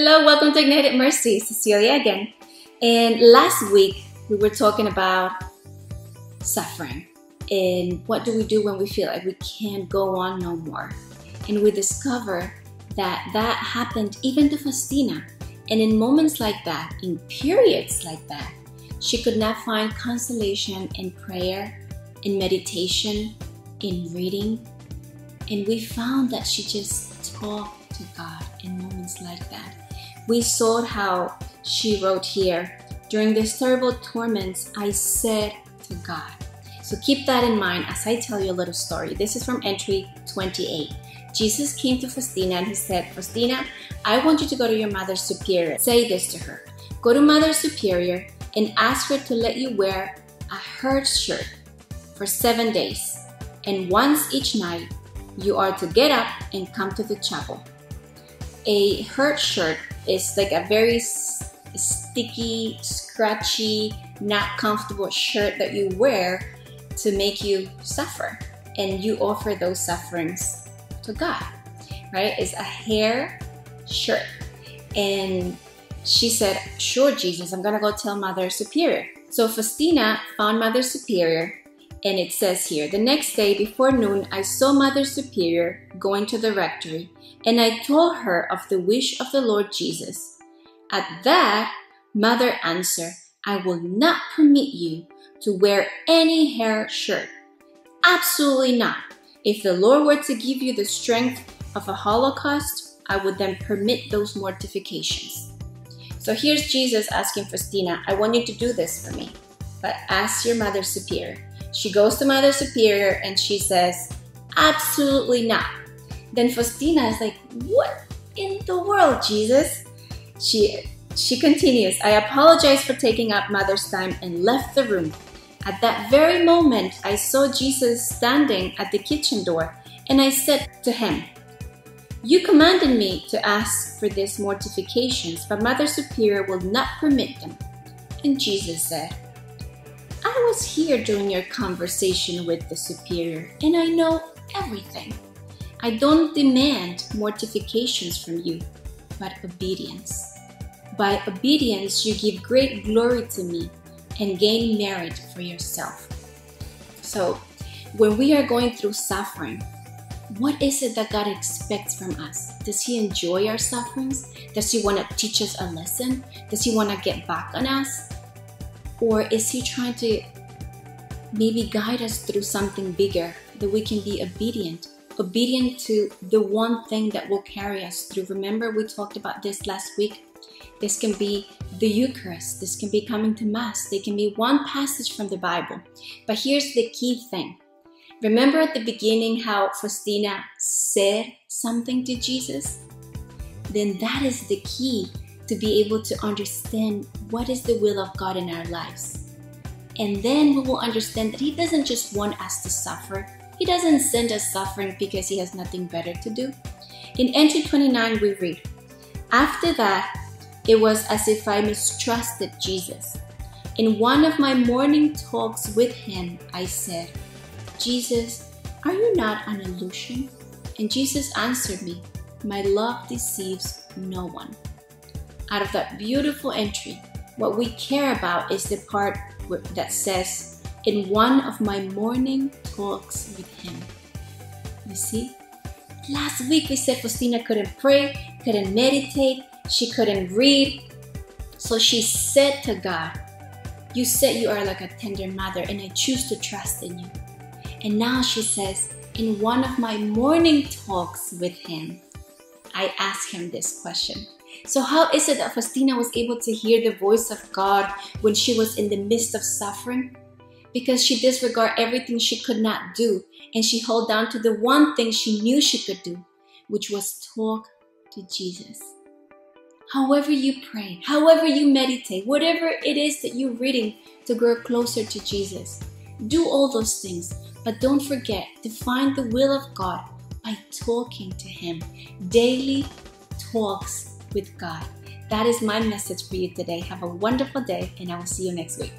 Hello, welcome to Ignited Mercy, Cecilia again. And last week we were talking about suffering and what do we do when we feel like we can't go on no more. And we discovered that that happened even to Faustina. And in moments like that, in periods like that, she could not find consolation in prayer, in meditation, in reading. And we found that she just talked to God in moments like that. We saw how she wrote here, during these terrible torments, I said to God. So keep that in mind as I tell you a little story. This is from entry 28. Jesus came to Faustina and he said, Faustina, I want you to go to your Mother Superior. Say this to her. Go to Mother Superior and ask her to let you wear a herd shirt for 7 days. And once each night, you are to get up and come to the chapel. A herd shirt is like a very sticky, scratchy, not comfortable shirt that you wear to make you suffer. And you offer those sufferings to God, right? It's a hair shirt. And she said, sure, Jesus, I'm gonna go tell Mother Superior. So Faustina found Mother Superior, and it says here, the next day before noon, I saw Mother Superior going to the rectory, and I told her of the wish of the Lord Jesus. At that, Mother answered, I will not permit you to wear any hair shirt. Absolutely not. If the Lord were to give you the strength of a Holocaust, I would then permit those mortifications. So here's Jesus asking Faustina, I want you to do this for me, but ask your Mother Superior. She goes to Mother Superior and she says, absolutely not. Then Faustina is like, what in the world, Jesus? She continues, I apologize for taking up Mother's time and left the room. At that very moment, I saw Jesus standing at the kitchen door, and I said to him, you commanded me to ask for these mortifications, but Mother Superior will not permit them. And Jesus said, I was here during your conversation with the Superior, and I know everything. I don't demand mortifications from you, but obedience. By obedience, you give great glory to me and gain merit for yourself. So, when we are going through suffering, what is it that God expects from us? Does He enjoy our sufferings? Does He want to teach us a lesson? Does He want to get back on us? Or is He trying to maybe guide us through something bigger that we can be obedient to the one thing that will carry us through? Remember, we talked about this last week. This can be the Eucharist. This can be coming to Mass. They can be one passage from the Bible. But here's the key thing. Remember at the beginning how Faustina said something to Jesus? Then that is the key to be able to understand what is the will of God in our lives. And then we will understand that He doesn't just want us to suffer. He doesn't send us suffering because He has nothing better to do. In entry 29 we read, after that, it was as if I mistrusted Jesus. In one of my morning talks with Him, I said, Jesus, are you not an illusion? And Jesus answered me, my love deceives no one. Out of that beautiful entry, what we care about is the part that says, in one of my morning talks with Him. You see? Last week we said Faustina couldn't pray, couldn't meditate, she couldn't read. So she said to God, you said you are like a tender mother and I choose to trust in you. And now she says, in one of my morning talks with Him, I asked Him this question. So how is it that Faustina was able to hear the voice of God when she was in the midst of suffering? Because she disregarded everything she could not do, and she held down to the one thing she knew she could do, which was talk to Jesus. However you pray, however you meditate, whatever it is that you're reading to grow closer to Jesus, do all those things. But don't forget to find the will of God by talking to Him. Daily talks with God. That is my message for you today. Have a wonderful day, and I will see you next week.